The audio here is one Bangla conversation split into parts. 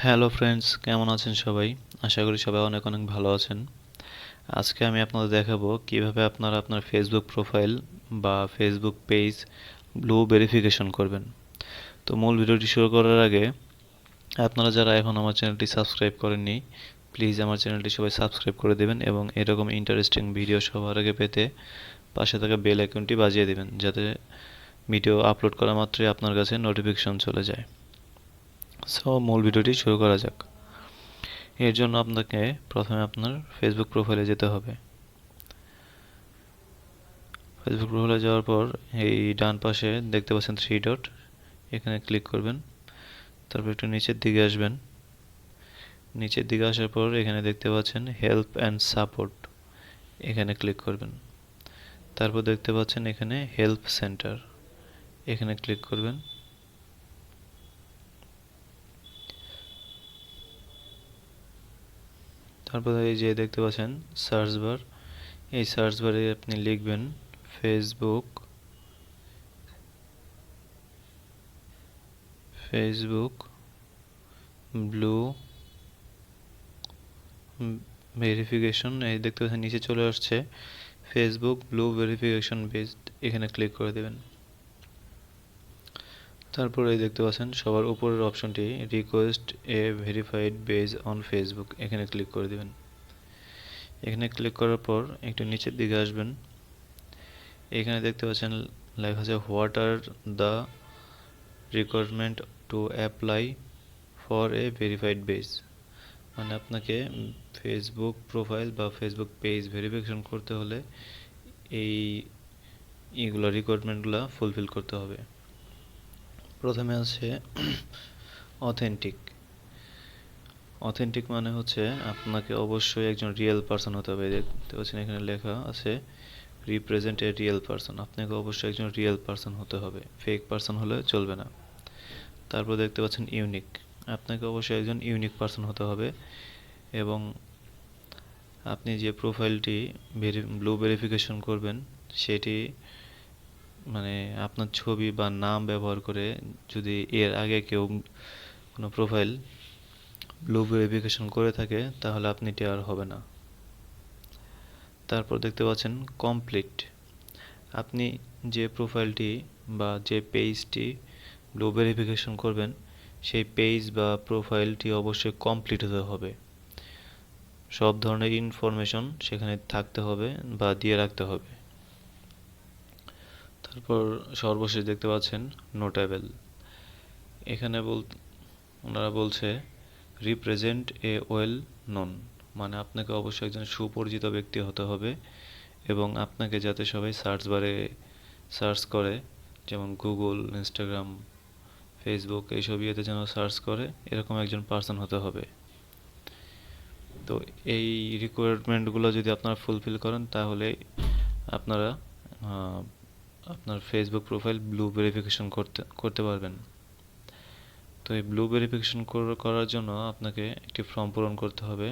হ্যালো ফ্রেন্ডস, কেমন আছেন সবাই? আশা করি সবাই অনেক অনেক ভালো আছেন। আজকে আমি আপনাদের দেখাবো কিভাবে আপনারা আপনার ফেসবুক প্রোফাইল বা ফেসবুক পেজ ব্লু ভেরিফিকেশন করবেন। তো মূল ভিডিওটি শুরু করার আগে আপনারা যারা এখন আমার চ্যানেলটি সাবস্ক্রাইব করেননি, প্লিজ আমার চ্যানেলটি সবাই সাবস্ক্রাইব করে দেবেন এবং এরকম ইন্টারেস্টিং ভিডিও সবার আগে পেতে পাশে থাকা বেল আইকনটি বাজিয়ে দেবেন, যাতে ভিডিও আপলোড করা মাত্রই আপনার কাছে নোটিফিকেশন চলে যায়। সো মূল ভিডিওটি শুরু করা যাক। এর জন্য আপনাকে প্রথমে আপনার ফেসবুক প্রোফাইলে যেতে হবে। ফেসবুক প্রোফাইলে যাওয়ার পর এই ডান পাশে দেখতে পাচ্ছেন থ্রি ডট, এখানে ক্লিক করবেন। তারপর একটু নিচের দিকে আসবেন। নিচের দিকে আসার পর এখানে দেখতে পাচ্ছেন হেল্প অ্যান্ড সাপোর্ট, এখানে ক্লিক করবেন। তারপর দেখতে পাচ্ছেন এখানে হেল্প সেন্টার, এখানে ক্লিক করবেন। তারপর এই যে দেখতে পাচ্ছেন সার্চ বার, এই সার্চ বারে আপনি লিখবেন ফেসবুক ফেসবুক ব্লু ভেরিফিকেশন। এই দেখতে পাচ্ছেন নিচে চলে আসছে ফেসবুক ব্লু ভেরিফিকেশন বেসড, এখানে ক্লিক করে দেবেন। তারপর এই দেখতে পাচ্ছেন সবার উপরের অপশনটি request A verified page on Facebook, এখানে ক্লিক করে দেবেন। এখানে ক্লিক করার পর একটু নিচের দিকে আসবেন। এখানে দেখতে পাচ্ছেন লেখা আছে what are the requirement to apply for a verified page, মানে আপনাকে ফেসবুক প্রোফাইল বা ফেসবুক পেজ ভেরিফিকেশন করতে হলে এই এইগুলো রিকোয়ারমেন্টগুলো ফুলফিল করতে হবে। প্রথমে আছে অথেন্টিক। অথেন্টিক মানে হচ্ছে আপনাকে অবশ্যই একজন রিয়েল পারসন হতে হবে। দেখতে পাচ্ছেন এখানে লেখা আছে রিপ্রেজেন্ট এ রিয়েল পারসন, আপনাকে অবশ্যই একজন রিয়েল পারসন হতে হবে, ফেক পারসন হলে চলবে না। তারপর দেখতে পাচ্ছেন ইউনিক, আপনাকে অবশ্যই একজন ইউনিক পারসন হতে হবে এবং আপনি যে প্রোফাইলটি ব্লু ভেরিফিকেশন করবেন সেটি মানে আপনার ছবি বা নাম ব্যবহার করে যদি এর আগে কেউ কোনো প্রোফাইল ব্লু ভেরিফিকেশন করে থাকে তাহলে আপনি এটি আর হবে না। তারপর দেখতে পাচ্ছেন কমপ্লিট, আপনি যে প্রোফাইলটি বা যে পেজটি ব্লু ভেরিফিকেশন করবেন সেই পেজ বা প্রোফাইলটি অবশ্যই কমপ্লিট হতে হবে, সব ধরনের ইনফরমেশন সেখানে থাকতে হবে বা দিয়ে রাখতে হবে। তারপর সর্বশেষ দেখতে পাচ্ছেন নোটেবল, এখানে ওনারা বলছে রিপ্রেজেন্ট এ ওয়েল নোন, মানে আপনাকে অবশ্যই একজন সুপরিচিত ব্যক্তি হতে হবে এবং আপনাকে যাতে সবাই সার্চ বারে সার্চ করে, যেমন গুগল, ইনস্টাগ্রাম, ফেসবুক এইসব ইয়েতে যেন সার্চ করে এরকম একজন পার্সন হতে হবে। তো এই রিকোয়ারমেন্টগুলো যদি আপনারা ফুলফিল করেন তাহলে আপনারা আপনার ফেসবুক প্রোফাইল ব্লু ভেরিফিকেশন করতে পারবেন। তো এই ব্লু ভেরিফিকেশন করার জন্য আপনাকে একটি ফর্ম পূরণ করতে হবে।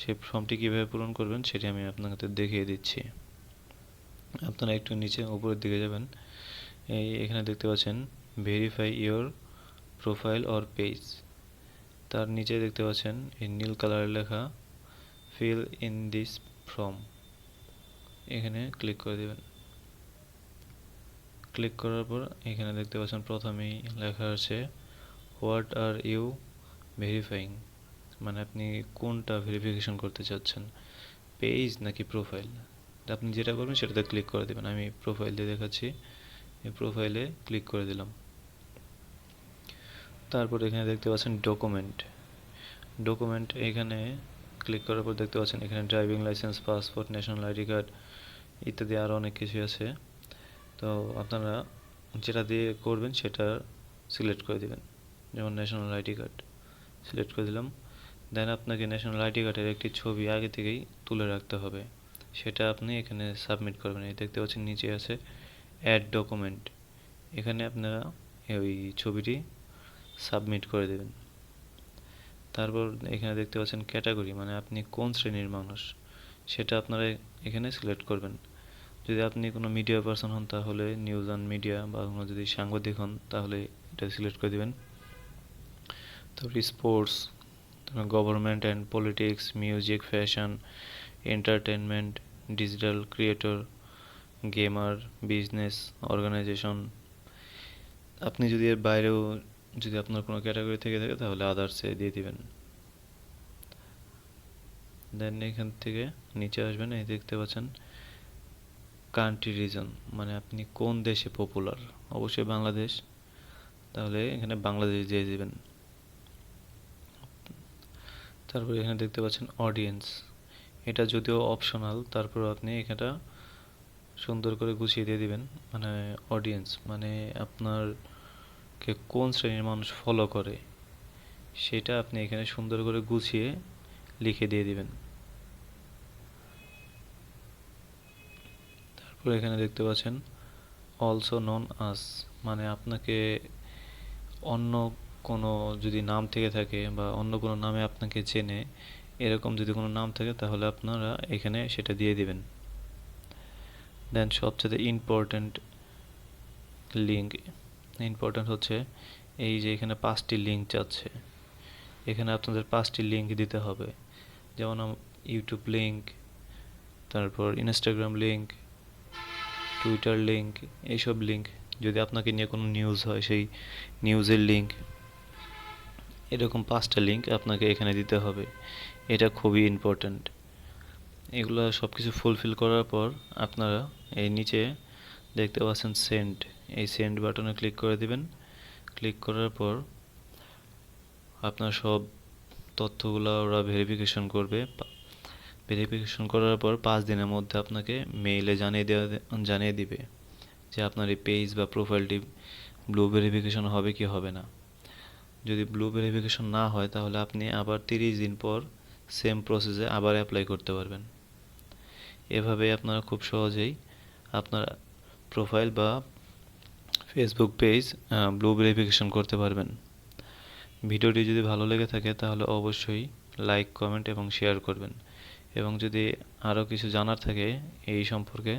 সেই ফর্মটি কীভাবে পূরণ করবেন সেটি আমি আপনাদের দেখিয়ে দিচ্ছি। আপনারা একটু নিচে উপরের দিকে যাবেন, এখানে দেখতে পাচ্ছেন verify your profile or page, তার নিচে দেখতে পাচ্ছেন এই নীল কালারের লেখা ফিল ইন দিস ফর্ম, এখানে ক্লিক করে দেবেন। ক্লিক করার পর এখানে দেখতে পাচ্ছেন প্রথমেই লেখা আছে হোয়াট আর ইউ ভেরিফাইং, মানে আপনি কোনটা ভেরিফিকেশন করতে চাচ্ছেন, পেজ নাকি প্রোফাইল। আপনি যেটা করবেন সেটাতে ক্লিক করে দেবেন। আমি প্রোফাইল দিয়ে দেখাচ্ছি, এই প্রোফাইলে ক্লিক করে দিলাম। তারপর এখানে দেখতে পাচ্ছেন ডকুমেন্ট, ডকুমেন্ট এখানে ক্লিক করার পর দেখতে পাচ্ছেন এখানে driving licence, passport, national ID card ইত্যাদি আরও অনেক কিছু আছে। তো আপনারা যেটা দিয়ে করবেন সেটা সিলেক্ট করে দেবেন, যেমন ন্যাশনাল আইডি কার্ড সিলেক্ট করে দিলাম। দেন আপনাকে ন্যাশনাল আইডি কার্ডের একটি ছবি আগে থেকেই তুলে রাখতে হবে, সেটা আপনি এখানে সাবমিট করবেন। এই দেখতে পাচ্ছেন নিচে আছে অ্যাড ডকুমেন্ট, এখানে আপনারা ওই ছবিটি সাবমিট করে দেবেন। তারপর এখানে দেখতে পাচ্ছেন ক্যাটাগরি, মানে আপনি কোন শ্রেণীর মানুষ সেটা আপনারা এখানে সিলেক্ট করবেন। যদি আপনি কোনো মিডিয়া পারসন হন তাহলে নিউজ অ্যান্ড মিডিয়া, বা যদি সাংবাদিক হন তাহলে এটা সিলেক্ট করে দেবেন। তারপর sports, government and politics, music, fashion, entertainment, digital creator, gamer, business, organisation. আপনি যদি এর বাইরেও যদি আপনার কোনো ক্যাটাগরি থেকে থাকে তাহলে আদার্সে দিয়ে দিবেন। দেন এখান থেকে নিচে আসবেন, এই দেখতে পাচ্ছেন কান্ট্রি রিজন, মানে আপনি কোন দেশে পপুলার, অবশ্যই বাংলাদেশ, তাহলে এখানে বাংলাদেশ দিয়ে দিবেন। তারপর এখানে দেখতে পাচ্ছেন অডিয়েন্স, এটা যদিও অপশনাল, তারপর আপনি এখানটা সুন্দর করে গুছিয়ে দিয়ে দিবেন। মানে অডিয়েন্স মানে আপনারকে কোন শ্রেণীর মানুষ ফলো করে সেটা আপনি এখানে সুন্দর করে গুছিয়ে লিখে দিয়ে দিবেন। তারপর এখানে দেখতে পাচ্ছেন অলসো নন আস, মানে আপনাকে অন্য কোনো যদি নাম থেকে থাকে বা অন্য কোনো নামে আপনাকে চেনে, এরকম যদি কোনো নাম থাকে তাহলে আপনারা এখানে সেটা দিয়ে দিবেন। দেন সবচেয়ে ইম্পর্ট্যান্ট লিঙ্ক, ইম্পর্ট্যান্ট হচ্ছে এই যে এখানে 5টি লিঙ্ক যাচ্ছে, এখানে আপনাদের 5টি লিঙ্ক দিতে হবে। যেমন ইউটিউব লিঙ্ক, তারপর ইনস্টাগ্রাম লিঙ্ক, টুইটার লিঙ্ক, এইসব লিঙ্ক। যদি আপনাকে নিয়ে কোনো নিউজ হয় সেই নিউজের লিঙ্ক, এরকম 5টা লিঙ্ক আপনাকে এখানে দিতে হবে। এটা খুবই ইম্পর্ট্যান্ট। এগুলো সব কিছু ফুলফিল করার পর আপনারা এই নিচে দেখতে পাচ্ছেন সেন্ড, এই সেন্ড বাটনে ক্লিক করে দিবেন। ক্লিক করার পর আপনার সব তথ্যগুলো ওরা ভেরিফিকেশন করবে। ভেরিফিকেশন করার পর 5 দিনের মধ্যে আপনাকে মেইলে জানিয়ে দিবে যে আপনার এই পেজ বা প্রোফাইলটি ব্লু ভেরিফিকেশন হবে কি হবে না। যদি ব্লু ভেরিফিকেশন না হয় তাহলে আপনি আবার 30 দিন পর সেম প্রসেসে আবার অ্যাপ্লাই করতে পারবেন। এভাবে আপনারা খুব সহজেই আপনার প্রোফাইল বা ফেসবুক পেজ ব্লু ভেরিফিকেশন করতে পারবেন। ভিডিওটি যদি ভালো লেগে থাকে তাহলে অবশ্যই লাইক, কমেন্ট এবং শেয়ার করবেন। এবং যদি আরও কিছু জানার থাকে এই সম্পর্কে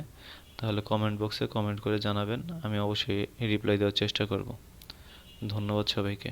তাহলে কমেন্ট বক্সে কমেন্ট করে জানাবেন, আমি অবশ্যই রিপ্লাই দেওয়ার চেষ্টা করব। ধন্যবাদ সবাইকে।